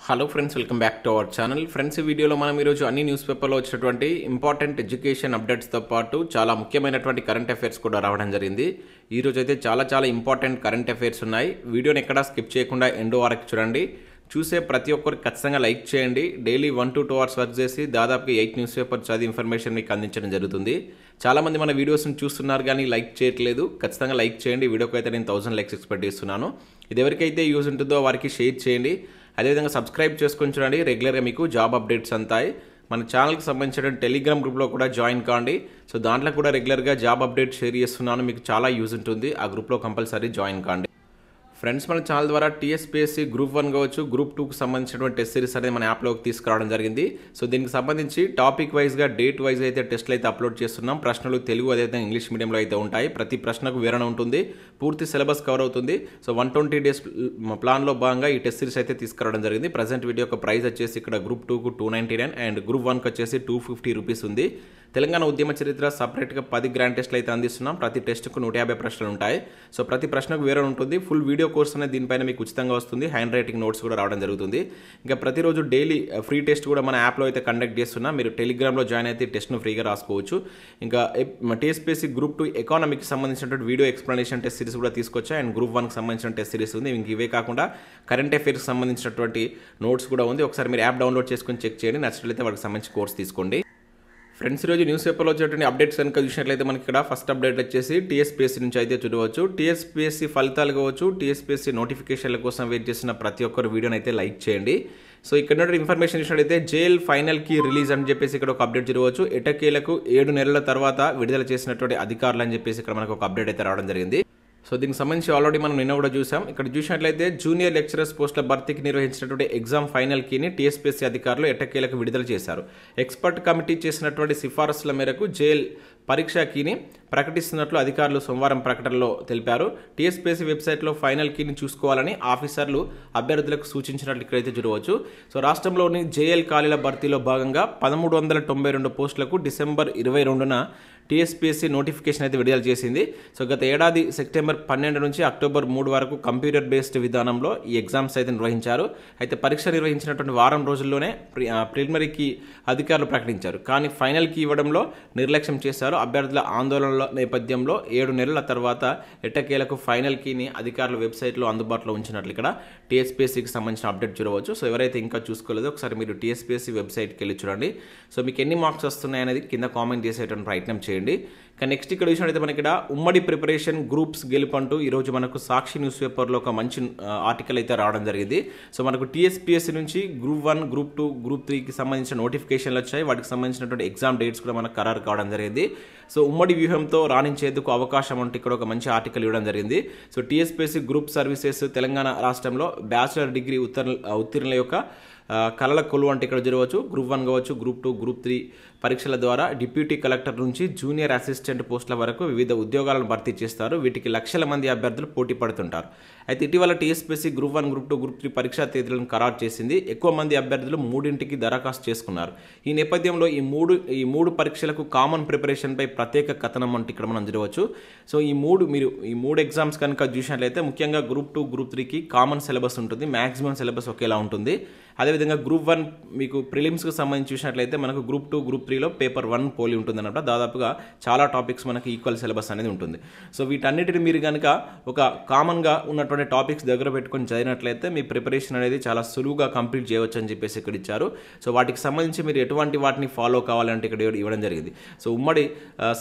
Hello friends, welcome back to our channel. Friends, ఈ వీడియోలో మనం ఈరోజు అన్ని న్యూస్ పేపర్లో వచ్చినటువంటి ఇంపార్టెంట్ ఎడ్యుకేషన్ అప్డేట్స్తో పాటు చాలా ముఖ్యమైనటువంటి కరెంట్ అఫైర్స్ కూడా రావడం జరిగింది. ఈరోజు అయితే చాలా ఇంపార్టెంట్ కరెంట్ అఫైర్స్ ఉన్నాయి. వీడియోని ఎక్కడా స్కిప్ చేయకుండా ఎండ్ వరకు చూడండి. చూసే ప్రతి ఒక్కరికి ఖచ్చితంగా లైక్ చేయండి. డైలీ 1 to 2 hours వర్క్ చేసి దాదాపుగా 8 న్యూస్ పేపర్ చదివి ఇన్ఫర్మేషన్ మీకు అందించడం జరుగుతుంది. చాలామంది మన వీడియోస్ని చూస్తున్నారు కానీ లైక్ చేయట్లేదు. ఖచ్చితంగా లైక్ చేయండి. వీడియోకి అయితే నేను 1000 లైక్స్ ఎక్స్పెక్ట్ చేస్తున్నాను. ఇది ఎవరికైతే యూజ్ ఉంటుందో వారికి షేర్ చేయండి. అదేవిధంగా సబ్స్క్రైబ్ చేసుకొని చూడండి. రెగ్యులర్గా మీకు జాబ్ అప్డేట్స్ అంతాయి. మన ఛానల్కి సంబంధించిన టెలిగ్రామ్ గ్రూప్లో కూడా జాయిన్ కాండి. సో దాంట్లో కూడా రెగ్యులర్గా జాబ్ అప్డేట్ షేర్ చేస్తున్నాను. మీకు చాలా యూజ్ ఉంటుంది. ఆ గ్రూప్లో కంపల్సరీ జాయిన్ కాండి. ఫ్రెండ్స్, మన ఛానల్ ద్వారా టీఎస్పీఎస్సీ గ్రూప్ 1 కావచ్చు, గ్రూప్ 2కి సంబంధించినటువంటి టెస్ట్ సిరీస్ అనేది మన యాప్లోకి తీసుకురావడం జరిగింది. సో దీనికి సంబంధించి టాపిక్ వైజ్గా డేట్ వైజ్ అయితే టెస్ట్లు అయితే అప్లోడ్ చేస్తున్నాం. ప్రశ్నలు తెలుగు అదేవిధంగా ఇంగ్లీష్ మీడియంలో అయితే ఉంటాయి. ప్రతి ప్రశ్నకు వివరణ ఉంటుంది. పూర్తి సిలబస్ కవర్ అవుతుంది. సో 120 days ప్లాన్లో భాగంగా ఈ టెస్ట్ సిరీస్ అయితే తీసుకురావడం జరిగింది. ప్రజెంట్ వీడియో యొక్క ప్రైస్ వచ్చేసి ఇక్కడ గ్రూప్ 2కు 299 అండ్ గ్రూప్ 1కి వచ్చేసి 250 రూపీస్ ఉంది. తెలంగాణ ఉద్యమ చరిత్ర సపరేట్గా 10 గ్రాండ్ టెస్ట్లు అయితే అందిస్తున్నాం. ప్రతి టెస్ట్కు 150 ప్రశ్నలు ఉంటాయి. సో ప్రతి ప్రశ్నకు వివరణ ఉంటుంది. ఫుల్ వీడియో కోర్స్ అనేది దీనిపైన మీకు ఉచితంగా వస్తుంది. హ్యాండ్ రైటింగ్ నోట్స్ కూడా రావడం జరుగుతుంది. ఇంకా ప్రతిరోజు డైలీ ఫ్రీ టెస్ట్ కూడా మన యాప్లో అయితే కండక్ట్ చేస్తున్నాం. మీరు టెలిగ్రామ్లో జాయిన్ అయితే టెస్ట్ను ఫ్రీగా రాసుకోవచ్చు. ఇంకా టీఎస్పీఎస్సీ గ్రూప్ 2 ఎకానమీకి సంబంధించినటువంటి వీడియో ఎక్స్ప్లెనేషన్ టెస్ట్ సిరీస్ కూడా తీసుకొచ్చా. అండ్ గ్రూప్ 1కి సంబంధించిన టెస్ట్ సిరీస్ ఉంది. ఇంక ఇవే కాకుండా కరెంట్ అఫైర్స్కి సంబంధించినటువంటి నోట్స్ కూడా ఉంది. ఒకసారి మీరు యాప్ డౌన్లోడ్ చేసుకొని చెక్ చేయండి. నచ్చినట్లయితే వాటికి సంబంధించి కోర్స్ తీసుకోండి. ఫ్రెండ్స్, ఈరోజు న్యూస్ పేపర్లో వచ్చేటువంటి అప్డేట్స్ కనుక చూసినట్లయితే మనకి ఇక్కడ ఫస్ట్ అప్డేట్ వచ్చేసి టీఎస్పీఎస్సీ నుంచి అయితే చూడవచ్చు. టీఎస్పీఎస్సీ ఫలితాలు కావచ్చు, టీఎస్పీఎస్సీ నోటిఫికేషన్ల కోసం వెయిట్ చేసిన ప్రతి ఒక్కరు వీడియోని అయితే లైక్ చేయండి. సో ఇక్కడ ఇన్ఫర్మేషన్ చూసినట్లయితే జైల్ ఫైనల్కి రిలీజ్ అని చెప్పేసి ఇక్కడ ఒక అప్డేట్ చూడవచ్చు. ఎటకేలకు 7 నెలల తర్వాత విడుదల చేసినటువంటి అధికారులు అని చెప్పేసి ఇక్కడ మనకు ఒక అప్డేట్ అయితే రావడం జరిగింది. సో దీనికి సంబంధించి ఆల్రెడీ మనం నిన్న కూడా చూసాం. ఇక్కడ చూసినట్లయితే జూనియర్ లెక్చరర్స్ పోస్టుల భర్తీకి నిర్వహించినటువంటి ఎగ్జామ్ ఫైనల్ కీని టీఎస్పీఎస్సీ అధికారులు ఎట్టకేలకు విడుదల చేశారు. ఎక్స్పర్ట్ కమిటీ చేసినటువంటి సిఫారసుల మేరకు జైల్ పరీక్షా కీని ప్రకటిస్తున్నట్లు అధికారులు సోమవారం ప్రకటనలో తెలిపారు. టీఎస్పీఎస్సీ వెబ్సైట్లో ఫైనల్ కీని చూసుకోవాలని ఆఫీసర్లు అభ్యర్థులకు సూచించినట్లు ఇక్కడైతే చూడవచ్చు. సో రాష్ట్రంలోని జేఎల్ ఖాళీల భర్తీలో భాగంగా 1392 పోస్టులకు డిసెంబర్ 22న టీఎస్పీఎస్సీ నోటిఫికేషన్ అయితే విడుదల చేసింది. సో గత ఏడాది సెప్టెంబర్ 12 నుంచి అక్టోబర్ 3 వరకు కంప్యూటర్ బేస్డ్ విధానంలో ఈ ఎగ్జామ్స్ అయితే నిర్వహించారు. అయితే పరీక్ష నిర్వహించినటువంటి వారం రోజుల్లోనే ప్రిలిమినరీకి అధికారులు ప్రకటించారు. కానీ ఫైనల్కి ఇవ్వడంలో నిర్లక్ష్యం చేశారు. అభ్యర్థుల ఆందోళనల నేపథ్యంలో 7 నెలల తర్వాత ఎట్టకేలకు ఫైనల్ కీని అధికారుల వెబ్సైట్లో అందుబాటులో ఉంచినట్లు ఇక్కడ టీఎస్పీఎస్సీకి సంబంధించిన అప్డేట్ చూడవచ్చు. సో ఎవరైతే ఇంకా చూసుకోలేదో ఒకసారి మీరు టీఎస్పీఎస్సీ వెబ్సైట్కి వెళ్ళి చూడండి. సో మీకు ఎన్ని మార్క్స్ వస్తున్నాయి అనేది కింద కామెంట్ చేసేటువంటి ప్రయత్నం చేయండి. కానీ నెక్స్ట్ ఇక్కడ చూసినట్లయితే మనకి ఇక్కడ ఉమ్మడి ప్రిపరేషన్ గ్రూప్స్ గెలుపంటూ ఈరోజు మనకు సాక్షి న్యూస్ పేపర్లో ఒక మంచి ఆర్టికల్ అయితే రావడం జరిగింది. సో మనకు టీఎస్పీఎస్సీ నుంచి గ్రూప్ 1, గ్రూప్ 2, గ్రూప్ 3కి సంబంధించిన నోటిఫికేషన్లు వచ్చాయి. వాటికి సంబంధించినటువంటి ఎగ్జామ్ డేట్స్ కూడా మనకు ఖరారు కావడం జరిగింది. సో ఉమ్మడి వ్యూహంతో రాణించేందుకు అవకాశం అంటే ఇక్కడ ఒక మంచి ఆర్టికల్ ఇవ్వడం జరిగింది. So TSPSC group services Telangana రాష్ట్రంలో బ్యాచిలర్ డిగ్రీ ఉత్తీర్ణుల యొక్క కళల కొలువు అంటే ఇక్కడ చూడవచ్చు. గ్రూప్ 1 కావచ్చు, గ్రూప్ 2, గ్రూప్ 3 పరీక్షల ద్వారా డిప్యూటీ కలెక్టర్ నుంచి జూనియర్ అసిస్టెంట్ పోస్టుల వరకు వివిధ ఉద్యోగాలను భర్తీ చేస్తారు. వీటికి లక్షల మంది అభ్యర్థులు పోటీ పడుతుంటారు. అయితే ఇటీవల టీఎస్పీఎస్సీ గ్రూప్ 1, గ్రూప్ 2, గ్రూప్ 3 పరీక్షా తేదీలను ఖరారు చేసింది. ఎక్కువ మంది అభ్యర్థులు 3ంటికి దరఖాస్తు చేసుకున్నారు. ఈ నేపథ్యంలో ఈ మూడు పరీక్షలకు కామన్ ప్రిపరేషన్పై ప్రత్యేక కథనం అంటే ఇక్కడ మనం చూడవచ్చు. సో ఈ మూడు ఎగ్జామ్స్ కనుక చూసినట్లయితే ముఖ్యంగా గ్రూప్ 2, గ్రూప్ 3కి కామన్ సిలబస్ ఉంటుంది. మ్యాక్సిమం సిలబస్ ఒకేలా ఉంటుంది. అదేవిధంగా గ్రూప్ 1 మీకు ప్రిలిమ్స్కి సంబంధించి చూసినట్లయితే మనకు గ్రూప్ 2, గ్రూప్ 3లో పేపర్ 1 పోలి ఉంటుంది అన్నమాట. దాదాపుగా చాలా టాపిక్స్ మనకి ఈక్వల్ సిలబస్ అనేది ఉంటుంది. సో వీటన్నిటిని మీరు కనుక ఒక కామన్గా ఉన్నటువంటి టాపిక్స్ దగ్గర పెట్టుకొని చదివినట్లయితే మీ ప్రిపరేషన్ అనేది చాలా సులువుగా కంప్లీట్ చేయవచ్చు అని చెప్పేసి ఇక్కడ ఇచ్చారు. సో వాటికి సంబంధించి మీరు ఎటువంటి వాటిని ఫాలో కావాలంటే ఇక్కడ ఇవ్వడం జరిగింది. సో ఉమ్మడి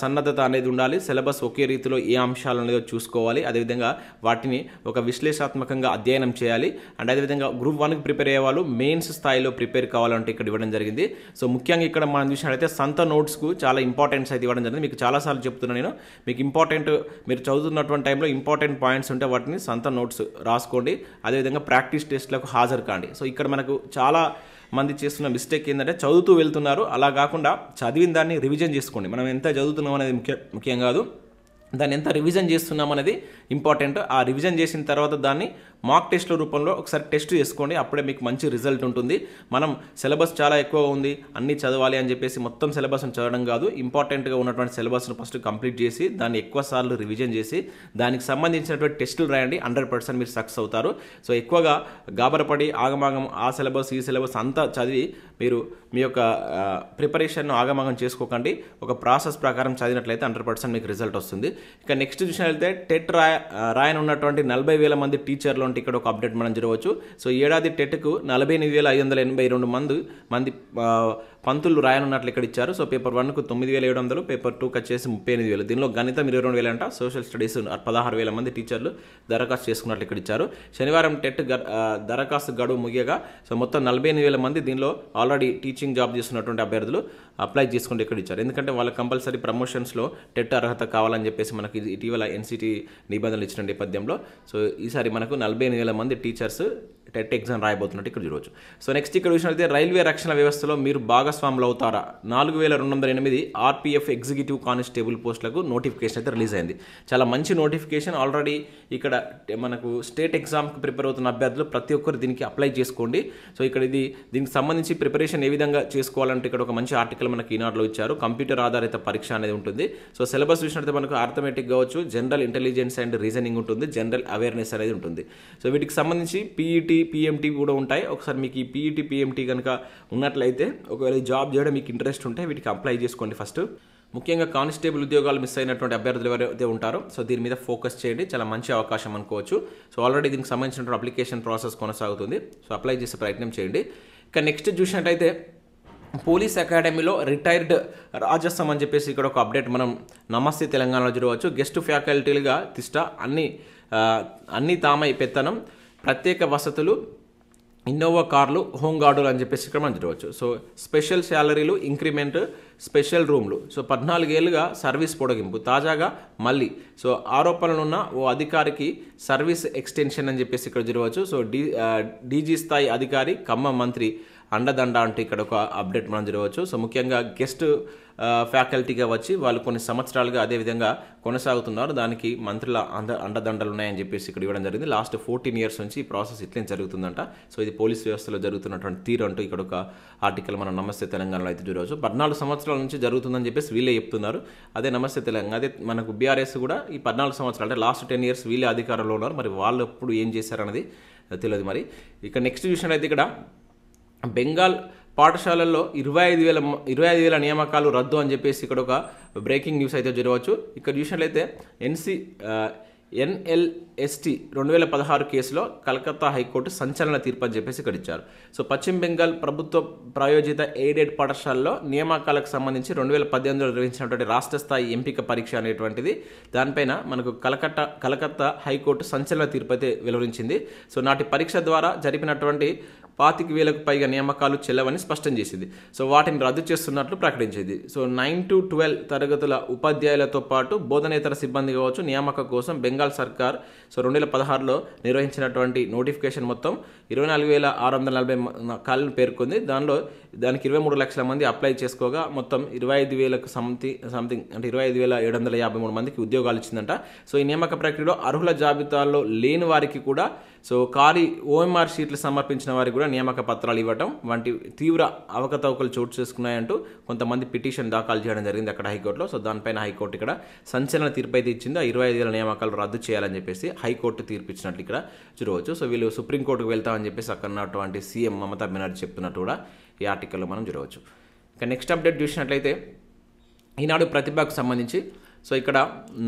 సన్నద్ధత అనేది ఉండాలి. సిలబస్ ఒకే రీతిలో ఏ అంశాలు అనేదో చూసుకోవాలి. అదేవిధంగా వాటిని ఒక విశ్లేషణాత్మకంగా అధ్యయనం చేయాలి. అండ్ అదేవిధంగా గ్రూప్ 1కి ప్రిపేర్ అయ్యే వాళ్ళు మెయిన్స్ స్థాయిలో ప్రిపేర్ కావాలంటే ఇక్కడ ఇవ్వడం జరిగింది. సో ముఖ్యంగా ఇక్కడ మనం చూసినట్లయితే సంత నోట్స్కు చాలా ఇంపార్టెన్స్ అయితే ఇవ్వడం జరిగింది. మీకు చాలాసార్లు చెప్తున్నాను నేను, మీకు మీరు చదువుతున్నటువంటి టైంలో ఇంపార్టెంట్ పాయింట్స్ ఉంటే వాటిని సంత నోట్స్ రాసుకోండి. అదేవిధంగా ప్రాక్టీస్ టెస్ట్లకు హాజరు కాండి. సో ఇక్కడ మనకు చాలా మంది చేస్తున్న మిస్టేక్ ఏంటంటే చదువుతూ వెళ్తున్నారు. అలా కాకుండా చదివిన దాన్ని రివిజన్ చేసుకోండి. మనం ఎంత చదువుతున్నాం అనేది ముఖ్యం కాదు, దాన్ని ఎంత రివిజన్ చేస్తున్నాం అనేది ఇంపార్టెంట్. ఆ రివిజన్ చేసిన తర్వాత దాన్ని మాక్ టెస్ట్ల రూపంలో ఒకసారి టెస్ట్ చేసుకోండి, అప్పుడే మీకు మంచి రిజల్ట్ ఉంటుంది. మనం సిలబస్ చాలా ఎక్కువ ఉంది, అన్నీ చదవాలి అని చెప్పేసి మొత్తం సిలబస్ను చదవడం కాదు, ఇంపార్టెంట్గా ఉన్నటువంటి సిలబస్ను ఫస్ట్ కంప్లీట్ చేసి దాన్ని ఎక్కువ సార్లు రివిజన్ చేసి దానికి సంబంధించినటువంటి టెస్టులు రాయండి. 100% మీరు సక్సెస్ అవుతారు. సో ఎక్కువగా గాబరపడి ఆగమాగం ఆ సిలబస్ ఈ సిలబస్ అంతా చదివి మీరు మీ యొక్క ప్రిపరేషన్ను ఆగమాగం చేసుకోకండి. ఒక ప్రాసెస్ ప్రకారం చదివినట్లయితే 100% మీకు రిజల్ట్ వస్తుంది. ఇక నెక్స్ట్ చూసినట్లయితే టెట్ రాయనున్నటువంటి 40,000 మంది టీచర్లు అంటే ఇక్కడ ఒక అప్డేట్ మనం చూడవచ్చు. సో ఏడాది టెట్కు 48,582 మంది పంతులు రాయనున్నట్లు ఇక్కడ ఇచ్చారు. సో పేపర్ 1కు 9,700, పేపర్ 2కి వచ్చేసి 38,000. దీనిలో గణితం 22,000 అంట, సోషల్ స్టడీస్ 16,000 మంది టీచర్లు దరఖాస్తు చేసుకున్నట్లు ఇక్కడ ఇచ్చారు. శనివారం టెట్ దరఖాస్తు గడువు ముగియగా సో మొత్తం 48,000 మంది దీనిలో ఆల్రెడీ టీచింగ్ జాబ్ చేస్తున్నటువంటి అభ్యర్థులు అప్లై చేసుకుంటే ఇక్కడ ఇచ్చారు. ఎందుకంటే వాళ్ళకి కంపల్సరీ ప్రమోషన్స్లో టెట్ అర్హత కావాలని చెప్పేసి మనకి ఇటీవల ఎన్సిటి నిబంధనలు ఇచ్చిన నేపథ్యంలో సో ఈసారి మనకు 48,000 మంది టీచర్స్ టెట్ ఎగ్జామ్ రాయబోతున్నట్టు ఇక్కడ చూడవచ్చు. సో నెక్స్ట్ ఇక్కడ చూసినట్లయితే రైల్వే రక్షణ వ్యవస్థలో మీరు భాగస్వాములు అవుతారా? 4,208 ఆర్పిఎఫ్ ఎగ్జిక్యూటివ్ కానిస్టేబుల్ పోస్టులకు నోటిఫికేషన్ అయితే రిలీజ్ అయింది. చాలా మంచి నోటిఫికేషన్. ఆల్రెడీ ఇక్కడ మనకు స్టేట్ ఎగ్జామ్కి ప్రిపేర్ అవుతున్న అభ్యర్థులు ప్రతి ఒక్కరు దీనికి అప్లై చేసుకోండి. సో ఇక్కడ దీనికి సంబంధించి ప్రిపరేషన్ ఏ విధంగా చేసుకోవాలంటే ఇక్కడ ఒక మంచి ఆర్టికల్ మనకి ఈనాడులో ఇచ్చారు. కంప్యూటర్ ఆధారిత పరీక్ష అనేది ఉంటుంది. సో సిలబస్ చూసినట్లయితే మనకు అర్థమెటిక్ కావచ్చు, జనరల్ ఇంటెలిజెన్స్ అండ్ రీజనింగ్ ఉంటుంది, జనరల్ అవేర్నెస్ అనేది ఉంటుంది. సో వీటికి సంబంధించి పీఈటీ పిఎంటీ కూడా ఉంటాయి. ఒకసారి మీకు ఈ పీఈటీ పిఎంటీ కనుక ఉన్నట్లయితే ఒకవేళ జాబ్ చేయడం మీకు ఇంట్రెస్ట్ ఉంటే వీటికి అప్లై చేసుకోండి. ఫస్ట్ ముఖ్యంగా కానిస్టేబుల్ ఉద్యోగాలు మిస్ అయినటువంటి అభ్యర్థులు ఎవరైతే ఉంటారో సో దీని మీద ఫోకస్ చేయండి. చాలా మంచి అవకాశం అనుకోవచ్చు. సో ఆల్రెడీ దీనికి సంబంధించిన అప్లికేషన్ ప్రాసెస్ కొనసాగుతుంది. సో అప్లై చేసే ప్రయత్నం చేయండి. ఇక నెక్స్ట్ చూసినట్టయితే పోలీస్ అకాడమీలో రిటైర్డ్ రాజస్వం అని చెప్పేసి ఇక్కడ ఒక అప్డేట్ మనం నమస్తే తెలంగాణలో చూడవచ్చు. గెస్ట్ ఫ్యాకల్టీలుగా తిష్ట, అన్ని తామై పెత్తనం, ప్రత్యేక వసతులు, ఇన్నోవా కార్లు, హోంగార్డులు అని చెప్పేసి ఇక్కడ మనం చూడవచ్చు. సో స్పెషల్ శాలరీలు, ఇంక్రిమెంట్, స్పెషల్ రూమ్లు. సో 14 ఏళ్ళుగా సర్వీస్ పొడిగింపు. తాజాగా మళ్ళీ సో ఆరోపణలున్న ఓ అధికారికి సర్వీస్ ఎక్స్టెన్షన్ అని చెప్పేసి ఇక్కడ చూడవచ్చు. సో డీజీ స్థాయి అధికారి ఖమ్మం మంత్రి అండదండ అంటే ఇక్కడ ఒక అప్డేట్ మనం చూడవచ్చు. సో ముఖ్యంగా గెస్ట్ ఫ్యాకల్టీగా వచ్చి వాళ్ళు కొన్ని సంవత్సరాలుగా అదేవిధంగా కొనసాగుతున్నారు. దానికి మంత్రుల అండదండలు ఉన్నాయని చెప్పేసి ఇక్కడ ఇవ్వడం జరిగింది. లాస్ట్ 14 years నుంచి ఈ ప్రాసెస్ ఇట్లే జరుగుతుందంట. సో ఇది పోలీస్ వ్యవస్థలో జరుగుతున్నటువంటి తీరు అంటూ ఇక్కడ ఒక ఆర్టికల్ మనం నమస్తే తెలంగాణలో అయితే చూడవచ్చు. 14 సంవత్సరాల నుంచి జరుగుతుందని చెప్పేసి వీళ్ళే చెప్తున్నారు. అదే నమస్తే తెలంగాణ, అదే మనకు బీఆర్ఎస్ కూడా ఈ 14 సంవత్సరాలు అంటే లాస్ట్ 10 years వీళ్ళే అధికారంలో ఉన్నారు. మరి వాళ్ళు ఎప్పుడు ఏం చేశారన్నది తెలియదు. మరి ఇక నెక్స్ట్ చూసినట్లయితే ఇక్కడ బెంగాల్ పాఠశాలల్లో 25,000 నియామకాలు రద్దు అని చెప్పేసి ఇక్కడ ఒక బ్రేకింగ్ న్యూస్ అయితే చూడవచ్చు. ఇక్కడ చూసినట్లయితే NLST 2016 కేసులో కలకత్తా హైకోర్టు సంచలన తీర్పు అని చెప్పేసి ఇక్కడ ఇచ్చారు. సో పశ్చిమ బెంగాల్ ప్రభుత్వ ప్రాయోజిత ఎయిడెడ్ పాఠశాలలో నియామకాలకు సంబంధించి 2018లో నిర్వహించినటువంటి రాష్ట్ర స్థాయి ఎంపిక పరీక్ష అనేటువంటిది దానిపైన మనకు కలకత్తా హైకోర్టు సంచలన తీర్పు అయితే వెలువరించింది. సో నాటి పరీక్ష ద్వారా జరిపినటువంటి 25,000కు పైగా నియామకాలు చెల్లవని స్పష్టం చేసింది. సో వాటిని రద్దు చేస్తున్నట్లు ప్రకటించింది. సో 9 to 12 తరగతుల ఉపాధ్యాయులతో పాటు బోధనేతర సిబ్బంది కావచ్చు నియామకం కోసం బెంగాల్ సర్కార్ సో 2016లో నిర్వహించినటువంటి నోటిఫికేషన్ మొత్తం 24,640 ఖాళీలను పేర్కొంది. దానికి 23 లక్షల మంది అప్లై చేసుకోగా మొత్తం 25,000కు సంథింగ్ అంటే 25,753 మందికి ఉద్యోగాలు ఇచ్చిందంట. సో ఈ నియామక ప్రక్రియలో అర్హుల జాబితాలో లేని వారికి కూడా సో ఖాళీ OMR షీట్లు సమర్పించిన వారికి కూడా నియామక పత్రాలు ఇవ్వటం వంటి తీవ్ర అవకతవకలు చోటు చేసుకున్నాయంటూ కొంతమంది పిటిషన్ దాఖలు చేయడం జరిగింది అక్కడ హైకోర్టులో. సో దానిపైన హైకోర్టు ఇక్కడ సంచలన తీర్పు అయితే ఇచ్చింది. 25,000 నియామకాలు రద్దు చేయాలని చెప్పేసి హైకోర్టు తీర్పు ఇచ్చినట్లు ఇక్కడ చూడవచ్చు. సో వీళ్ళు సుప్రీంకోర్టుకు వెళ్తామని చెప్పేసి అక్కడ ఉన్నటువంటి సీఎం మమతా బెనర్జీ చెప్తున్నట్టు కూడా ఈ ఆర్టికల్లో మనం చూడవచ్చు. ఇక నెక్స్ట్ అప్డేట్ చూసినట్లయితే ఈనాడు ప్రతిభకు సంబంధించి సో ఇక్కడ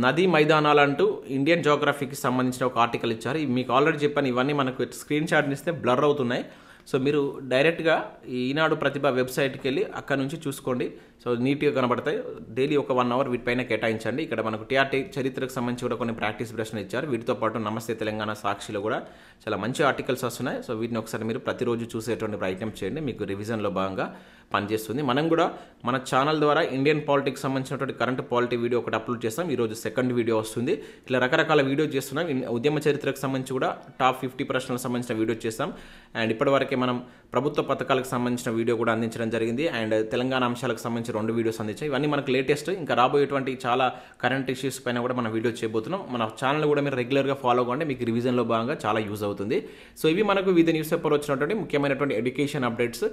నదీ మైదానాలంటూ ఇండియన్ జియోగ్రఫీకి సంబంధించిన ఒక ఆర్టికల్ ఇచ్చారు. మీకు ఆల్రెడీ చెప్పాను, ఇవన్నీ మనకు స్క్రీన్ షాట్ ఇస్తే బ్లర్ అవుతున్నాయి. సో మీరు డైరెక్ట్గా ఈనాడు ప్రతిభ వెబ్సైట్కి వెళ్ళి అక్కడ నుంచి చూసుకోండి. సో నీట్గా కనబడతాయి. డైలీ ఒక 1 hour వీటిపైన కేటాయించండి. ఇక్కడ మనకు టీఆర్టీ చరిత్రకు సంబంధించి కూడా కొన్ని ప్రాక్టీస్ ప్రశ్నలు ఇచ్చారు. వీటితో పాటు నమస్తే తెలంగాణ సాక్షిలో కూడా చాలా మంచి ఆర్టికల్స్ వస్తున్నాయి. సో వీటిని ఒకసారి మీరు ప్రతిరోజు చూసేటువంటి ప్రయత్నం చేయండి. మీకు రివిజన్లో భాగంగా పనిచేస్తుంది. మనం కూడా మన ఛానల్ ద్వారా ఇండియన్ పాలిటిక్స్ సంబంధించినటువంటి కరెంట్ పాలిటీ వీడియో ఒకటి అప్లోడ్ చేస్తాం. ఈరోజు సెకండ్ వీడియో వస్తుంది. ఇట్లా రకరకాల వీడియో చేస్తున్నాం. ఉద్యమ చరిత్రకు సంబంధించి కూడా టాప్ 50 ప్రశ్నలకు సంబంధించిన వీడియో చేస్తాం. అండ్ ఇప్పటివరకే మనం ప్రభుత్వ పథకాలకు సంబంధించిన వీడియో కూడా అందించడం జరిగింది. అండ్ తెలంగాణ అంశాలకు సంబంధించి 2 వీడియోస్ అందించాయి. ఇవన్నీ మనకు లేటెస్ట్. ఇంకా రాబోయేటువంటి చాలా కరెంట్ ఇష్యూస్ పైన కూడా మనం వీడియో చేయబోతున్నాం. మన ఛానల్ కూడా మీరు రెగ్యులర్గా ఫాలో అవ్వండి, మీకు రివిజన్లో భాగంగా చాలా యూజ్ అవుతుంది. సో ఇవి మనకు వివిధ న్యూస్ పేపర్ వచ్చినటువంటి ముఖ్యమైనటువంటి education updates.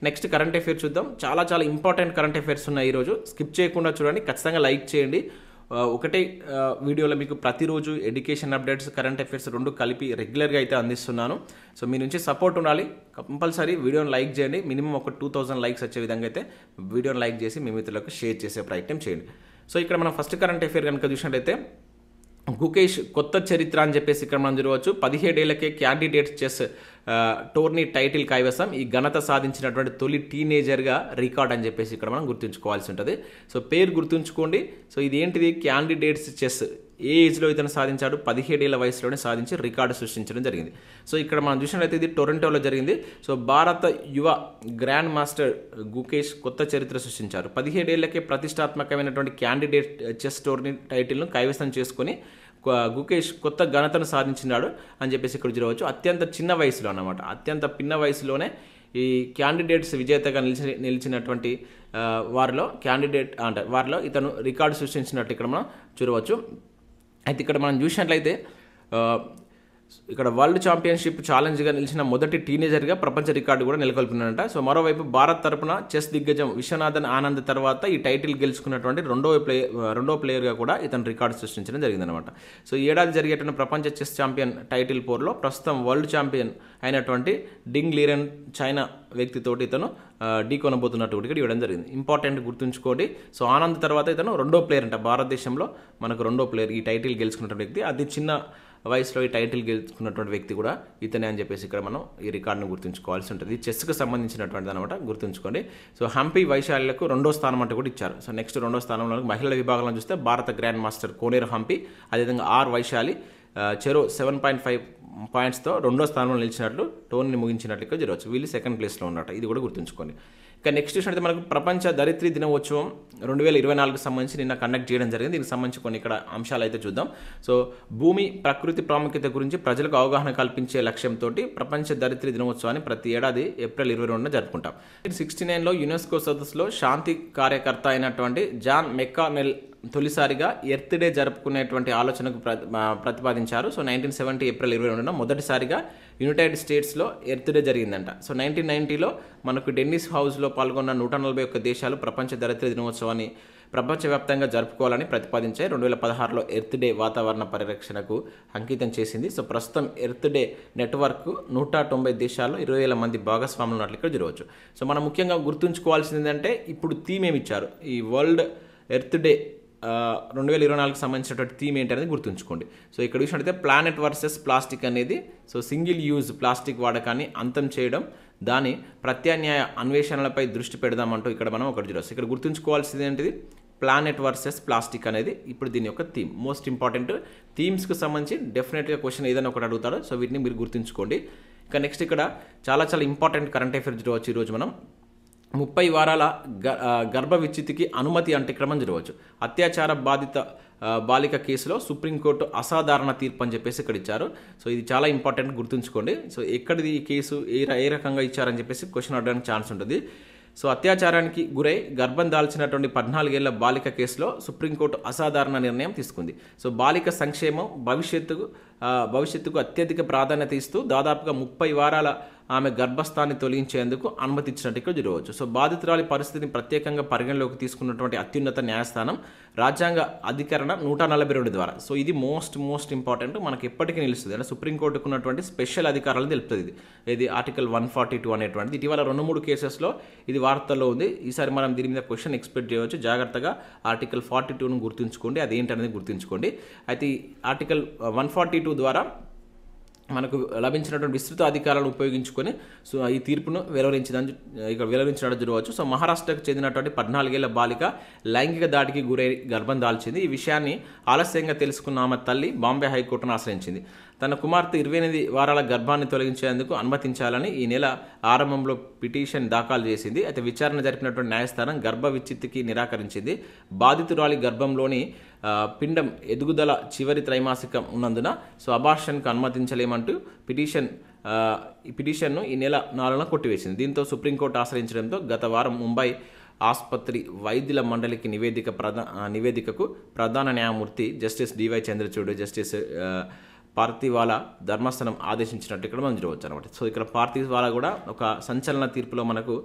Next current affairs చూద్దాం. చాలా ఇంపార్టెంట్ కరెంట్ అఫైర్స్ ఉన్నాయి ఈరోజు. స్కిప్ చేయకుండా చూడండి, ఖచ్చితంగా లైక్ చేయండి. ఒకటే వీడియోలో మీకు ప్రతిరోజు ఎడ్యుకేషన్ అప్డేట్స్, కరెంట్ అఫైర్స్ 2 కలిపి రెగ్యులర్గా అయితే అందిస్తున్నాను. సో మీ నుంచి సపోర్ట్ ఉండాలి. కంపల్సరీ వీడియోని లైక్ చేయండి. మినిమం ఒక 2000 లైక్స్ వచ్చే విధంగా అయితే వీడియోని లైక్ చేసి మీ మిత్రులకు షేర్ చేసే ప్రయత్నం చేయండి. సో ఇక్కడ మనం ఫస్ట్ కరెంట్ అఫైర్ కనుక చూసినట్టయితే గుకేష్ కొత్త చరిత్ర అని చెప్పేసి ఇక్కడ మనం చూడవచ్చు. 17 ఏళ్లకే క్యాండిడేట్ చెస్ టోర్నీ టైటిల్ కైవసం. ఈ ఘనత సాధించినటువంటి తొలి టీనేజర్గా రికార్డ్ అని చెప్పేసి ఇక్కడ మనం గుర్తుంచుకోవాల్సి ఉంటుంది. సో పేరు గుర్తుంచుకోండి. సో ఇది ఏంటిది? Candidates chess. ఏ ఏజ్లో ఇతను సాధించాడు? 17 ఏళ్ల వయసులోనే సాధించి రికార్డు సృష్టించడం జరిగింది. సో ఇక్కడ మనం చూసినట్లయితే ఇది టొరంటోలో జరిగింది. సో భారత యువ గ్రాండ్ మాస్టర్ గుకేష్ కొత్త చరిత్ర సృష్టించారు. 17 ఏళ్లకే ప్రతిష్టాత్మకమైనటువంటి క్యాండిడేట్ చెస్ టోర్నీ టైటిల్ను కైవసం చేసుకొని గుకేష్ కొత్త ఘనతను సాధించినాడు అని చెప్పేసి ఇక్కడ చూడవచ్చు. అత్యంత చిన్న వయసులో అన్నమాట, అత్యంత పిన్న వయసులోనే ఈ క్యాండిడేట్స్ విజేతగా నిలిచినటువంటి వారిలో ఇతను రికార్డు సృష్టించినట్టు ఇక్కడ మనం చూడవచ్చు. అయితే ఇక్కడ మనం చూసినట్లయితే ఇక్కడ వరల్డ్ ఛాంపియన్షిప్ ఛాలెంజ్గా నిలిచిన మొదటి టీనేజర్గా ప్రపంచ రికార్డు కూడా నెలకొల్పినారంట. సో మరోవైపు భారత్ తరపున చెస్ దిగ్గజం విశ్వనాథన్ ఆనంద్ తర్వాత ఈ టైటిల్ గెలుచుకున్నటువంటి రెండో ప్లేయర్గా కూడా ఇతను రికార్డు సృష్టించడం జరిగిందనమాట. సో ఈ ఏడాది జరిగేటువంటి ప్రపంచ చెస్ ఛాంపియన్ టైటిల్ పోర్లో ప్రస్తుతం వరల్డ్ ఛాంపియన్ అయినటువంటి డింగ్ లీరెన్ చైనా వ్యక్తితోటి ఇతను ఢీకొనబోతున్నట్టు కూడా ఇవ్వడం జరిగింది. ఇంపార్టెంట్ గుర్తుంచుకోండి. సో ఆనంద్ తర్వాత ఇతను రెండో ప్లేయర్ అంట. భారతదేశంలో మనకు రెండో ప్లేయర్ ఈ టైటిల్ గెలుచుకున్నటువంటి వ్యక్తి. అది చిన్న వయసులో ఈ టైటిల్ గెలుచుకున్నటువంటి వ్యక్తి కూడా ఇతనే అని చెప్పేసి ఇక్కడ మనం ఈ రికార్డును గుర్తుంచుకోవాల్సి ఉంటుంది. ఇది చెస్కు సంబంధించినటువంటిది అనమాట, గుర్తుంచుకోండి. సో హంపి వైశాల్యకు 2వ స్థానం అంటూ కూడా ఇచ్చారు. సో నెక్స్ట్ 2వ స్థానంలో మహిళల విభాగంలో చూస్తే భారత గ్రాండ్ మాస్టర్ కోనేరు హంపి, అదేవిధంగా ఆర్ వైశాలి చెరో 7.5 పాయింట్స్తో 2వ స్థానంలో నిలిచినట్లు టోర్నీని ముగించినట్లు ఇక్కడ చూడవచ్చు. వీళ్ళు 2nd ప్లేస్లో ఉన్నట్టు, ఇది కూడా గుర్తుంచుకోండి. ఇక నెక్స్ట్ చూసినట్టు మనకు ప్రపంచ ధరిత్రి దినోత్సవం 2024కు సంబంధించి నిన్న కండక్ట్ చేయడం జరిగింది. దీనికి సంబంధించి కొన్ని ఇక్కడ అంశాలు అయితే చూద్దాం. సో భూమి ప్రకృతి ప్రాముఖ్యత గురించి ప్రజలకు అవగాహన కల్పించే లక్ష్యంతో ప్రపంచ ధరిత్రి దినోత్సవాన్ని ప్రతి ఏడాది ఏప్రిల్ 22న జరుపుకుంటాం. 1969లో యునెస్కో సదస్సులో శాంతి కార్యకర్త అయినటువంటి జాన్ మెక్కానెల్ తొలిసారిగా ఎర్త్ డే జరుపుకునేటువంటి ఆలోచనకు ప్రతిపాదించారు. సో 1970 ఏప్రిల్ 22న మొదటిసారిగా యునైటెడ్ స్టేట్స్లో ఎర్త్ డే జరిగిందంట. సో 1990లో మనకు డెన్నిస్ హౌస్లో పాల్గొన్న 141 దేశాలు ప్రపంచ ధరిత్రి దినోత్సవాన్ని ప్రపంచవ్యాప్తంగా జరుపుకోవాలని ప్రతిపాదించాయి. 2016లో ఎర్త్ డే వాతావరణ పరిరక్షణకు అంకితం చేసింది. సో ప్రస్తుతం ఎర్త్ డే నెట్వర్క్ 190 దేశాల్లో 20,000 మంది భాగస్వాములు ఉన్నట్లు ఇక్కడ చూడవచ్చు. సో మనం ముఖ్యంగా గుర్తుంచుకోవాల్సింది ఏంటంటే ఇప్పుడు థీమ్ ఏమి ఇచ్చారు, ఈ వరల్డ్ ఎర్త్ డే 2024కి సంబంధించినటువంటి థీమ్ ఏంటనేది గుర్తుంచుకోండి. సో ఇక్కడ చూసినట్టయితే ప్లానెట్ వర్సెస్ ప్లాస్టిక్ అనేది, సో సింగిల్ యూజ్ ప్లాస్టిక్ వాడకాన్ని అంతం చేయడం, దాని ప్రత్యామ్నాయ అన్వేషణలపై దృష్టి పెడదామంటూ ఇక్కడ మనం ఒకటి చూడవచ్చు. ఇక్కడ గుర్తుంచుకోవాల్సింది ఏంటిది? ప్లానెట్ వర్సెస్ ప్లాస్టిక్ అనేది ఇప్పుడు దీని యొక్క థీమ్. మోస్ట్ ఇంపార్టెంట్ థీమ్స్కి సంబంధించి డెఫినెట్గా క్వశ్చన్ ఏదైనా ఒకటి అడుగుతాడు. సో వీటిని మీరు గుర్తుంచుకోండి. ఇక నెక్స్ట్ ఇక్కడ చాలా ఇంపార్టెంట్ కరెంట్ అఫైర్స్ చూడవచ్చు. ఈరోజు మనం 30 వారాల గర్భ విచ్ఛిత్తికి అనుమతి అంటే ఇక్కడ మనం చూడవచ్చు. అత్యాచార బాధిత బాలిక కేసులో సుప్రీంకోర్టు అసాధారణ తీర్పు అని చెప్పేసి ఇక్కడ ఇచ్చారు. సో ఇది చాలా ఇంపార్టెంట్, గుర్తుంచుకోండి. సో ఎక్కడిది ఈ కేసు, ఏ రకంగా ఇచ్చారని చెప్పేసి క్వశ్చన్ అడగడానికి ఛాన్స్ ఉంటుంది. సో అత్యాచారానికి గురై గర్భం దాల్చినటువంటి 14 ఏళ్ల బాలిక కేసులో సుప్రీంకోర్టు అసాధారణ నిర్ణయం తీసుకుంది. సో బాలిక సంక్షేమం భవిష్యత్తుకు అత్యధిక ప్రాధాన్యత ఇస్తూ దాదాపుగా 30 వారాల ఆమె గర్భస్థాన్ని తొలగించేందుకు అనుమతి ఇచ్చినట్టు ఇక్కడ చూడవచ్చు. సో బాధితురాలి పరిస్థితిని ప్రత్యేకంగా పరిగణలోకి తీసుకున్నటువంటి అత్యున్నత న్యాయస్థానం రాజ్యాంగ అధికరణ 142 ద్వారా. సో ఇది మోస్ట్ ఇంపార్టెంట్, మనకి ఎప్పటికీ నిలుస్తుంది. అంటే సుప్రీంకోర్టుకు ఉన్నటువంటి స్పెషల్ అధికారాలను తెలుపుతుంది. ఇది ఆర్టికల్ 142 అనేటువంటిది. ఇటీవల 2-3 కేసెస్లో ఇది వార్తల్లో ఉంది. ఈసారి మనం దీని మీద క్వశ్చన్ ఎక్స్పెక్ట్ చేయవచ్చు. జాగ్రత్తగా ఆర్టికల్ 42ను గుర్తుంచుకోండి, అదేంటనేది గుర్తుంచుకోండి. అయితే ఆర్టికల్ 142 ద్వారా మనకు లభించినటువంటి విస్తృత అధికారాలను ఉపయోగించుకొని సో ఈ తీర్పును వెలువరించినట్టు చూడవచ్చు. సో మహారాష్ట్రకు చెందినటువంటి 14 ఏళ్ల బాలిక లైంగిక దాడికి గురై గర్భం దాల్చింది. ఈ విషయాన్ని ఆలస్యంగా తెలుసుకున్న ఆమె తల్లి బాంబే హైకోర్టును ఆశ్రయించింది. తన కుమార్తె 28 వారాల గర్భాన్ని తొలగించేందుకు అనుమతించాలని ఈ నెల ఆరంభంలో పిటిషన్ దాఖలు చేసింది. అయితే విచారణ జరిపినటువంటి న్యాయస్థానం గర్భ విచ్ఛిత్తికి నిరాకరించింది. బాధితురాలి గర్భంలోని పిండం ఎదుగుదల చివరి త్రైమాసికం ఉన్నందున సో అబార్షన్కు అనుమతించలేమంటూ పిటిషన్ ఈ పిటిషన్ను ఈ నెల 4న కొట్టివేసింది. దీంతో సుప్రీంకోర్టు ఆశ్రయించడంతో గత వారం ముంబై ఆసుపత్రి వైద్యుల మండలికి నివేదికకు ప్రధాన న్యాయమూర్తి Justice DY Chandrachud, Justice Pardiwala ధర్మాసనం ఆదేశించినట్టు ఇక్కడ మనం చూడవచ్చు అనమాట. సో ఇక్కడ పార్థివాలా కూడా ఒక సంచలన తీర్పులో మనకు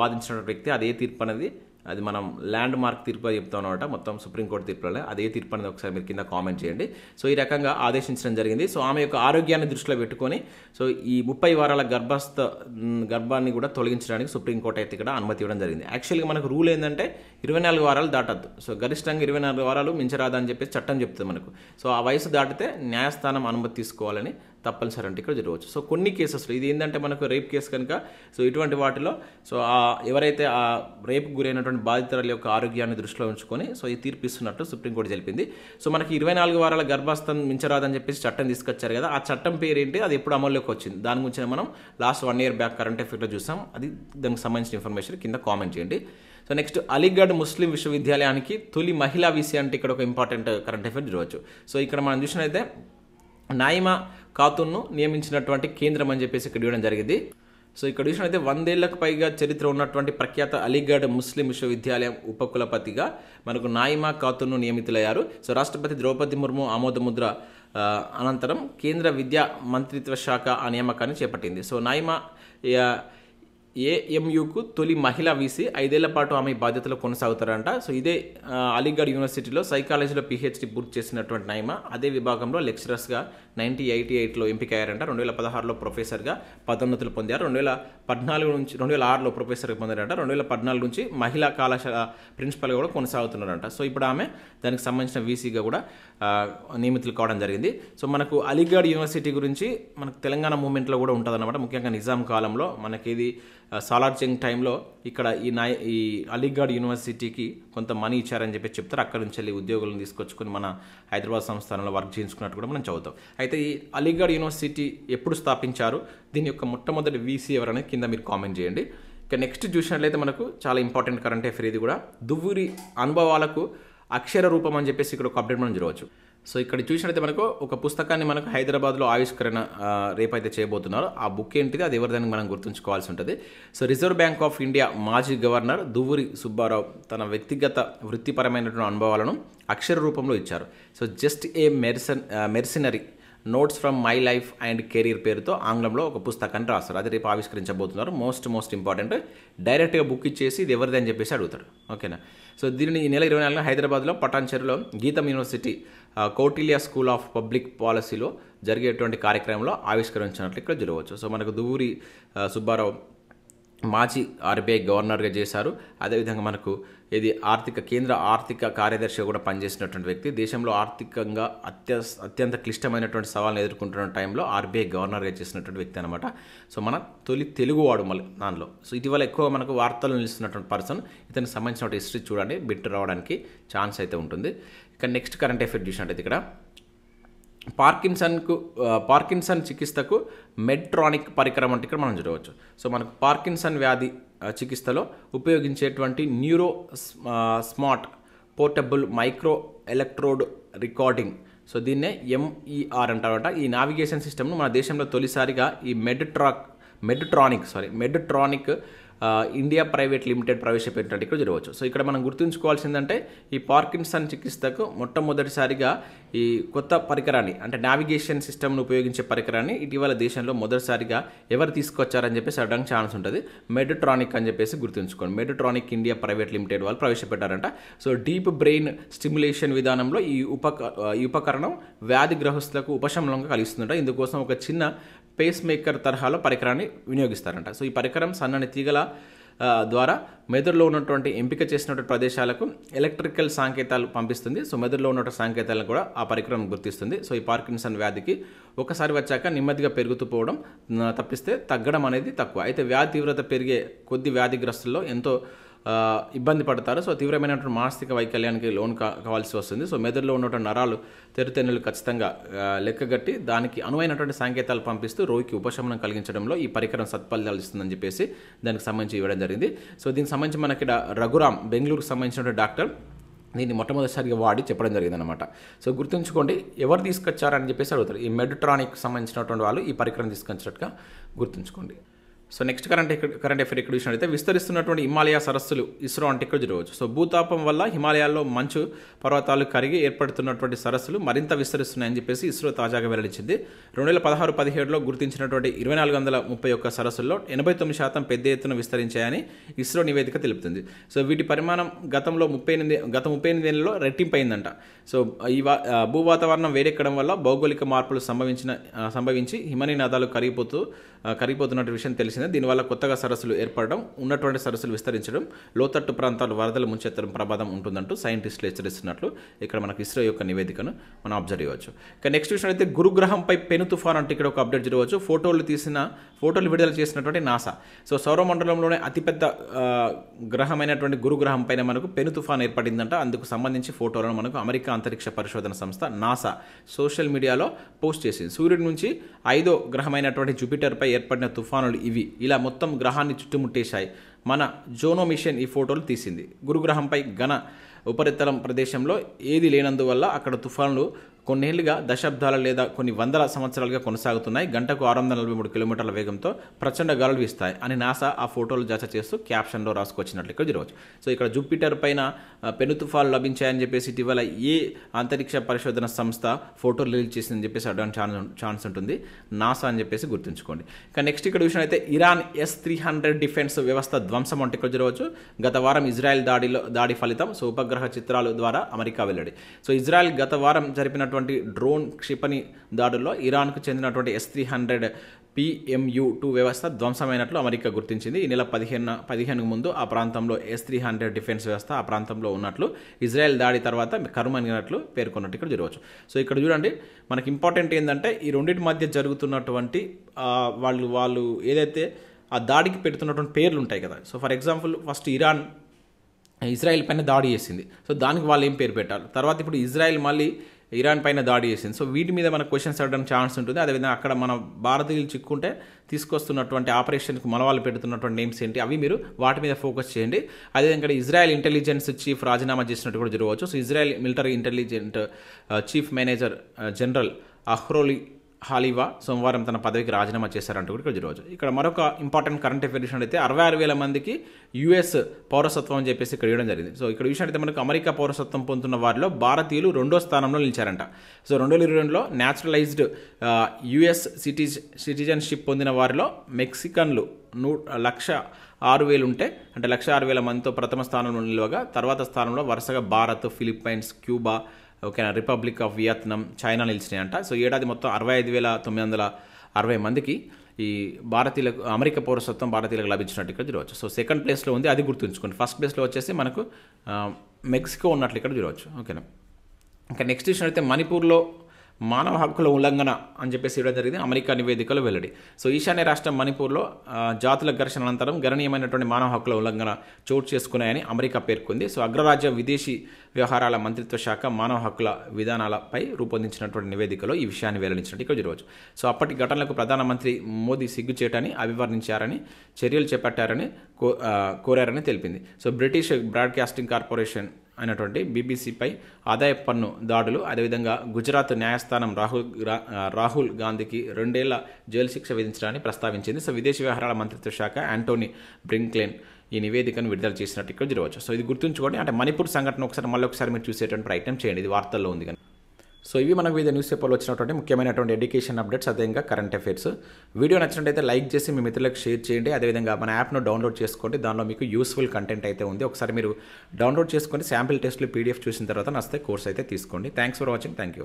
వాదించిన వ్యక్తి. అదే తీర్పు అనేది అది మనం ల్యాండ్ మార్క్ తీర్పుగా చెప్తాం అనమాట. మొత్తం సుప్రీంకోర్టు తీర్పులో అదే తీర్పు అనేది ఒకసారి మీరు కింద కామెంట్ చేయండి. సో ఈ రకంగా ఆదేశించడం జరిగింది. సో ఆమె యొక్క ఆరోగ్యాన్ని దృష్టిలో పెట్టుకొని సో ఈ 30 వారాల గర్భాన్ని కూడా తొలగించడానికి సుప్రీంకోర్టు అయితే ఇక్కడ అనుమతి ఇవ్వడం జరిగింది. యాక్చువల్గా మనకు రూల్ ఏంటంటే 24 వారాలు దాటద్దు. సో గరిష్టంగా 24 వారాలు మించరాదని చెప్పేసి చట్టం చెప్తుంది మనకు. సో ఆ వయసు దాటితే న్యాయస్థానం అనుమతి తీసుకోవాలని తప్పనిసరి అంటే ఇక్కడ జరగవచ్చు. సో కొన్ని కేసెస్లో ఇది ఏంటంటే మనకు రేప్ కేసు కనుక సో ఇటువంటి వాటిలో సో ఎవరైతే ఆ రేపు గురైనటువంటి బాధితుల యొక్క ఆరోగ్యాన్ని దృష్టిలో ఉంచుకొని సో ఈ తీర్పు ఇస్తున్నట్టు సుప్రీంకోర్టు తెలిపింది. సో మనకి 24 వారాల గర్భాస్థం మించరాదని చెప్పేసి చట్టం తీసుకొచ్చారు కదా, ఆ చట్టం పేరు ఏంటి, అది ఎప్పుడు అమల్లోకి వచ్చింది, దాని గురించి మనం లాస్ట్ 1 year బ్యాక్ కరెంట్ అఫైర్లో చూసాం. అది దానికి సంబంధించిన ఇన్ఫర్మేషన్ కింద కామెంట్ చేయండి. సో నెక్స్ట్ అలీగఢ్ ముస్లిం విశ్వవిద్యాలయానికి తొలి మహిళా వీసీ అంటే ఇక్కడ ఒక ఇంపార్టెంట్ కరెంట్ అఫైర్ చూడవచ్చు. సో ఇక్కడ మనం చూసినట్లయితే నాయిమా ఖాతున్ను నియమించినటువంటి కేంద్రం అని చెప్పేసి ఇక్కడ ఇవ్వడం జరిగింది. సో ఇక్కడ చూసినట్లయితే 100 ఏళ్లకు పైగా చరిత్ర ఉన్నటువంటి ప్రఖ్యాత అలీగఢ్ ముస్లిం విశ్వవిద్యాలయం ఉపకులపతిగా మనకు నాయిమా ఖాతున్ను నియమితులయ్యారు. సో రాష్ట్రపతి ద్రౌపది ముర్ము ఆమోదముద్ర అనంతరం కేంద్ర విద్యా మంత్రిత్వ శాఖ ఆ నియామకాన్ని చేపట్టింది. సో నాయిమా ఏఎంయుకు తొలి మహిళా వీసీ, 5 ఏళ్ల పాటు ఆమె బాధ్యతలు కొనసాగుతారంట. సో ఇదే అలీగఢ్ యూనివర్సిటీలో సైకాలజీలో PhD పూర్తి చేసినటువంటి నైమా అదే విభాగంలో లెక్చరర్స్గా 1988లో ఎంపికయ్యారంట. 2016లో ప్రొఫెసర్గా పదోన్నతులు పొందారు. 2006లో ప్రొఫెసర్గా పొందారంట. 2014 నుంచి మహిళా కళాశాల ప్రిన్సిపల్గా కూడా కొనసాగుతున్నారంట. సో ఇప్పుడు ఆమె దానికి సంబంధించిన వీసీగా కూడా నియమితులు కావడం జరిగింది. సో మనకు అలీగఢ్ యూనివర్సిటీ గురించి మనకు తెలంగాణ మూవ్మెంట్లో కూడా ఉంటుంది అనమాట. ముఖ్యంగా నిజాం కాలంలో మనకి ఇది సాలార్ జంగ్ టైంలో ఇక్కడ ఈ అలీగఢ్ యూనివర్సిటీకి కొంత మనీ ఇచ్చారని చెప్పి చెప్తారు. అక్కడ నుంచి వెళ్ళి ఉద్యోగులను తీసుకొచ్చుకొని మన హైదరాబాద్ సంస్థానంలో వర్క్ చేయించుకున్నట్టు కూడా మనం చదువుతాం. అయితే ఈ అలీగఢ్ యూనివర్సిటీ ఎప్పుడు స్థాపించారు, దీని యొక్క మొట్టమొదటి వీసీ ఎవరనేది కింద మీరు కామెంట్ చేయండి. ఇక నెక్స్ట్ చూసినట్లయితే మనకు చాలా ఇంపార్టెంట్ కరెంట్ అఫైర్ ఇది కూడా. దువ్వూరి అనుభవాలకు అక్షర రూపం అని చెప్పేసి ఇక్కడ ఒక అప్డేట్ మనం చూడవచ్చు. సో ఇక్కడ చూసినట్లయితే మనకు ఒక పుస్తకాన్ని మనకు హైదరాబాద్లో ఆవిష్కరణ రేపైతే చేయబోతున్నారు. ఆ బుక్ ఏంటిది, అది ఎవరిదానికి మనం గుర్తుంచుకోవాల్సి ఉంటుంది. So reserve bank of India మాజీ గవర్నర్ దువ్వూరి సుబ్బారావు తన వ్యక్తిగత వృత్తిపరమైనటువంటి అనుభవాలను అక్షర రూపంలో ఇచ్చారు. So just a mercenary notes from my life and career పేరుతో ఆంగ్లంలో ఒక పుస్తకాన్ని రాస్తారు. అది రేపు ఆవిష్కరించబోతున్నారు. మోస్ట్ ఇంపార్టెంట్, డైరెక్ట్గా బుక్ ఇచ్చేసి ఇది ఎవరిది అని చెప్పేసి అడుగుతాడు. ఓకేనా. సో దీనిని ఈ నెల 24న హైదరాబాద్లో పటాన్చెరులో గీతం university Kautilya school of public పాలసీలో జరిగేటువంటి కార్యక్రమంలో ఆవిష్కరించినట్లు ఇక్కడ చూడవచ్చు. సో మనకు దువ్వూరి సుబ్బారావు మాజీ RBI గవర్నర్గా చేశారు. అదేవిధంగా మనకు ఇది కేంద్ర ఆర్థిక కార్యదర్శిగా కూడా పనిచేసినటువంటి వ్యక్తి. దేశంలో ఆర్థికంగా అత్యంత క్లిష్టమైనటువంటి సవాళ్ళను ఎదుర్కొంటున్న టైంలో RBI గవర్నర్గా చేసినటువంటి వ్యక్తి అనమాట. సో మన తొలి తెలుగువాడు మళ్ళీ దానిలో. సో ఇటీవల ఎక్కువ మనకు వార్తలు నిలుస్తున్నటువంటి పర్సన్. ఇతనికి సంబంధించిన హిస్టరీ చూడండి, బిట్ రావడానికి ఛాన్స్ అయితే ఉంటుంది. ఇక నెక్స్ట్ కరెంట్ అఫైర్ చూసినట్టయితే ఇక్కడ పార్కిన్సన్ చికిత్సకు మెడ్ట్రానిక్ పరికరం అంటే ఇక్కడ మనం చూడవచ్చు. సో మనకు పార్కిన్సన్ వ్యాధి చికిత్సలో ఉపయోగించేటువంటి neuro smart portable micro electrode recording, so దీన్నే MER అంటారట. ఈ నావిగేషన్ సిస్టమ్ను మన దేశంలో తొలిసారిగా ఈ మెడ్ట్రానిక్ ఇండియా ప్రైవేట్ లిమిటెడ్ ప్రవేశపెట్టినట్టు ఇక్కడ చూడవచ్చు. సో ఇక్కడ మనం గుర్తుంచుకోవాల్సిందంటే ఈ పార్కిన్సన్ చికిత్సకు మొట్టమొదటిసారిగా ఈ కొత్త పరికరాన్ని అంటే నావిగేషన్ సిస్టమ్ను ఉపయోగించే పరికరాన్ని ఇటీవల దేశంలో మొదటిసారిగా ఎవరు తీసుకొచ్చారని చెప్పేసి అడగడానికి ఛాన్స్ ఉంటుంది. మెడ్ట్రానిక్ అని చెప్పేసి గుర్తుంచుకోండి. మెడ్ట్రానిక్ ఇండియా ప్రైవేట్ లిమిటెడ్ వాళ్ళు ప్రవేశపెట్టారంట. సో డీప్ బ్రెయిన్ స్టిమ్యులేషన్ విధానంలో ఈ ఉపకరణం వ్యాధిగ్రస్తులకు ఉపశమనంగా కలిగిస్తుందంట. ఇందుకోసం ఒక చిన్న పేస్ మేకర్ తరహాలో పరికరాన్ని వినియోగిస్తారంట. సో ఈ పరికరం సన్నని తీగల ద్వారా మెదడులో ఉన్నటువంటి ఎంపిక చేసినటువంటి ప్రదేశాలకు ఎలక్ట్రికల్ సంకేతాలు పంపిస్తుంది. సో మెదడులో ఉన్నటువంటి సంకేతాలను కూడా ఆ పరికరం గుర్తిస్తుంది. సో ఈ పార్కిన్సన్ వ్యాధికి ఒకసారి వచ్చాక నెమ్మదిగా పెరుగుతూ పోవడం తప్పిస్తే తగ్గడం అనేది తక్కువ. అయితే వ్యాధి తీవ్రత పెరిగే కొద్ది వ్యాధిగ్రస్తుల్లో ఎంతో ఇబ్బంది పడతారు. సో తీవ్రమైనటువంటి మానసిక వైకల్యానికి లోన్ కావాల్సి వస్తుంది. సో మెదడులో ఉన్నటువంటి నరాలు తెరుతెన్నులు ఖచ్చితంగా లెక్కగట్టి దానికి అనువైనటువంటి సంకేతాలు పంపిస్తూ రోగికి ఉపశమనం కలిగించడంలో ఈ పరికరం సత్ఫలితాలు ఇస్తుందని చెప్పేసి దానికి సంబంధించి ఇవ్వడం జరిగింది. సో దీనికి సంబంధించి మనకి రఘురామ్ బెంగళూరుకు సంబంధించిన డాక్టర్ దీన్ని మొట్టమొదటిసారిగా వాడి చెప్పడం జరిగిందనమాట. సో గుర్తుంచుకోండి, ఎవరు తీసుకొచ్చారని చెప్పేసి అడుగుతారు. ఈ మెడ్ట్రానిక్ సంబంధించినటువంటి వాళ్ళు ఈ పరికరం తీసుకొచ్చినట్టుగా గుర్తుంచుకోండి. సో నెక్స్ట్ కరెంట్ అఫేర్ ఇక్కడ చూసినట్లయితే విస్తరిస్తున్నటువంటి హిమాలయ సరస్సులు ఇస్రో అంటే ఇక్కడ చూడవచ్చు. సో భూతాపం వల్ల హిమాలయాల్లో మంచు పర్వతాలు కరిగి ఏర్పడుతున్నటువంటి సరస్సులు మరింత విస్తరిస్తున్నాయని చెప్పేసి ఇస్రో తాజాగా వెల్లడించింది. 2016-17లో గుర్తించినటువంటి 2431 సరస్సుల్లో 89% పెద్ద ఎత్తున విస్తరించాయని ఇస్రో నివేదిక తెలుపుతుంది. సో వీటి పరిమాణం గత 38 ఏళ్లలో రెట్టింపైందంట. సో ఈ భూ వాతావరణం వేడెక్కడం వల్ల భౌగోళిక మార్పులు సంభవించి హిమనీనదాలు కరిగిపోతున్న విషయం తెలిసిందే. దీనివల్ల కొత్తగా సరస్సులు ఏర్పడడం, ఉన్నటువంటి సరస్సులు విస్తరించడం, లోతట్టు ప్రాంతాలు వరదలు ముంచెత్తడం ప్రమాదం ఉంటుందంటూ సైంటిస్టులు హెచ్చరిస్తున్నట్లు ఇక్కడ మనకు ఇస్రో యొక్క నివేదికను మనం అబ్జర్వ్ చేయవచ్చు. ఇక నెక్స్ట్ విషయం అయితే గురుగ్రహంపై పెను తుఫాన్ అంటే ఇక్కడ ఒక అప్డేట్ చూడవచ్చు. ఫోటోలు విడుదల చేసినటువంటి నాసా. సో సౌరమండలంలోనే అతిపెద్ద గ్రహమైనటువంటి గురుగ్రహం పైన మనకు పెను తుఫాన్ ఏర్పడిందంట. అందుకు సంబంధించి ఫోటోలను మనకు అమెరికా అంతరిక్ష పరిశోధన సంస్థ నాసా సోషల్ మీడియాలో పోస్ట్ చేసింది. సూర్యుడి నుంచి 5వ గ్రహమైనటువంటి జూపిటర్పై ఏర్పడిన తుఫానులు ఇవి. ఇలా మొత్తం గ్రహాన్ని చుట్టుముట్టేశాయి. మన జోనో మిషన్ ఈ ఫోటోలు తీసింది. గురుగ్రహంపై ఘన ఉపరితలం ప్రదేశంలో ఏది లేనందువల్ల అక్కడ తుఫానులు కొన్నేళ్లుగా దశాబ్దాల లేదా కొన్ని వందల సంవత్సరాలుగా కొనసాగుతున్నాయి. గంటకు 643 కిలోమీటర్ల వేగంతో ప్రచండ గాలులు వీస్తాయి అని నాసా ఆ ఫోటోలు జత చేస్తూ క్యాప్షన్లో రాసుకొచ్చినట్లు ఇక్కడ చూడవచ్చు. సో ఇక్కడ జూపిటర్ పైన పెను తుఫాలు లభించాయని చెప్పేసి ఇటీవల ఏ అంతరిక్ష పరిశోధన సంస్థ ఫోటోలు రిలీజ్ చేసిందని చెప్పేసి అడగడానికి ఛాన్స్ ఉంటుంది. నాసా అని చెప్పేసి గుర్తుంచుకోండి. ఇక నెక్స్ట్ ఇక్కడ విషయం అయితే ఇరాన్ S-300 డిఫెన్స్ వ్యవస్థ ధ్వంసం అంటే ఇక్కడ చూడవచ్చు. గత వారం ఇజ్రాయెల్ దాడి ఫలితం. సో ఉపగ్రహ చిత్రాల ద్వారా అమెరికా వెల్లడి. సో ఇజ్రాయెల్ గత వారం జరిపినటువంటి డ్రోన్ క్షిపణి దాడుల్లో ఇరాన్కు చెందినటువంటి S-300 PMU-2 వ్యవస్థ ధ్వంసమైనట్లు అమెరికా గుర్తించింది. ఈ నెల 15 ముందు ఆ ప్రాంతంలో S-300 డిఫెన్స్ వ్యవస్థ ఆ ప్రాంతంలో ఉన్నట్లు ఇజ్రాయెల్ దాడి తర్వాత కనుమరుగైనట్లు పేర్కొన్నట్టు ఇక్కడ చూడవచ్చు. సో ఇక్కడ చూడండి, మనకి ఇంపార్టెంట్ ఏంటంటే ఈ రెండింటి మధ్య జరుగుతున్నటువంటి వాళ్ళు ఏదైతే ఆ దాడికి పెడుతున్నటువంటి పేర్లు ఉంటాయి కదా. So for example first Israel పైన దాడి చేసింది. సో దానికి వాళ్ళు ఏం పేరు పెట్టాలి. తర్వాత ఇప్పుడు ఇజ్రాయెల్ మళ్ళీ ఇరాన్ పైన దాడి చేసింది. సో వీటి మీద మనకు క్వశ్చన్స్ అడగడానికి ఛాన్స్ ఉంటుంది. అదేవిధంగా అక్కడ మన భారతీయులు చిక్కుంటే తీసుకొస్తున్నటువంటి ఆపరేషన్కి మన వాళ్ళు పెడుతున్నటువంటి నేమ్స్ ఏంటి, అవి మీరు వాటి మీద ఫోకస్ చేయండి. అదేవిధంగా ఇజ్రాయెల్ ఇంటెలిజెన్స్ చీఫ్ రాజీనామా చేసినట్టు కూడా జరగవచ్చు. So Israel military intelligent chief manager general Aharon Haliva సోమవారం తన పదవికి రాజీనామా చేశారంటూ కూడా ఇక్కడ జరగవచ్చు. ఇక్కడ మరొక ఇంపార్టెంట్ కరెంట్ అఫేర్ విషయం అయితే 66,000 మందికి US పౌరసత్వం అని చెప్పేసి ఇక్కడ ఇవ్వడం జరిగింది. సో ఇక్కడ విషయం అయితే మనకు అమెరికా పౌరసత్వం పొందుతున్న వారిలో భారతీయులు 2వ స్థానంలో నిలిచారంట. సో 2022లో న్యాచురలైజ్డ్ US సిటిజన్షిప్ పొందిన వారిలో మెక్సికన్లు 106,000 ఉంటే, అంటే 106,000 మందితో ప్రథమ స్థానంలో నిలవగా తర్వాత స్థానంలో వరుసగా భారత్, ఫిలిప్పైన్స్, క్యూబా, ఓకేనా, రిపబ్లిక్ ఆఫ్ వియత్నాం, చైనా నిలిచినాయంట. సో ఏడాది మొత్తం 65,960 మందికి ఈ భారతీయులకు అమెరికా పౌరసత్వం భారతీయులకు లభించినట్టు ఇక్కడ చూడవచ్చు. సో సెకండ్ ప్లేస్లో ఉంది, అది గుర్తుంచుకోండి. ఫస్ట్ ప్లేస్లో వచ్చేసి మనకు మెక్సికో ఉన్నట్లు ఇక్కడ చూడవచ్చు. ఓకేనా. ఇంకా నెక్స్ట్ విషయం అయితే మణిపూర్లో మానవ హక్కుల ఉల్లంఘన అని చెప్పేసి ఇవ్వడం జరిగింది అమెరికా నివేదికలో వెల్లడి. సో ఈశాన్య రాష్ట్రం మణిపూర్లో జాతుల ఘర్షణ అనంతరం గణనీయమైనటువంటి మానవ హక్కుల ఉల్లంఘన చోటు చేసుకున్నాయని అమెరికా పేర్కొంది. సో అగ్రరాజ్య విదేశీ వ్యవహారాల మంత్రిత్వ శాఖ మానవ హక్కుల విధానాలపై రూపొందించినటువంటి నివేదికలో ఈ విషయాన్ని వెల్లడించినట్టు ఇక్కడ చూడవచ్చు. సో అప్పటి ఘటనలకు ప్రధానమంత్రి మోదీ సిగ్గుచేటని అభివర్ణించారని, చర్యలు చేపట్టారని కోరారని తెలిపింది. సో బ్రిటిష్ బ్రాడ్కాస్టింగ్ కార్పొరేషన్ అయినటువంటి BBCపై ఆదాయ పన్ను దాడులు, అదేవిధంగా గుజరాత్ న్యాయస్థానం రాహుల్ గాంధీకి 2 ఏళ్ల జైలు శిక్ష విధించడాన్ని ప్రస్తావించింది. సో విదేశీ వ్యవహారాల మంత్రిత్వ శాఖ యాంటోనీ బ్లింకెన్ ఈ నివేదికను విడుదల చేసినట్టు ఇక్కడ చూడవచ్చు. సో ఇది గుర్తుంచుకోండి. అంటే మణిపూర్ సంఘటన మళ్ళొకసారి మీరు చూసేటువంటి ప్రయత్నం చేయండి. ఇది వార్తల్లో ఉంది కానీ. సో ఇవి మనకు వివిధ న్యూస్ పేపర్లో వచ్చినటువంటి ముఖ్యమైనటువంటి ఎడ్యుకేషన్ అప్డేట్స్, అదేవిధంగా కరెంట్ అఫైర్స్. వీడియో నచ్చినట్టయితే లైక్ చేసి మీ మిత్రులకు షేర్ చేయండి. అదేవిధంగా మన యాప్ను డౌన్లోడ్ చేసుకోండి. దానిలో మీకు యూస్ఫుల్ కంటెంట్ అయితే ఉంది. ఒకసారి మీరు డౌన్లోడ్ చేసుకొని శాంపిల్ టెస్ట్లు PDF చూసిన తర్వాత నచ్చితే కోర్స్ అయితే తీసుకోండి. Thanks for watching. Thank you.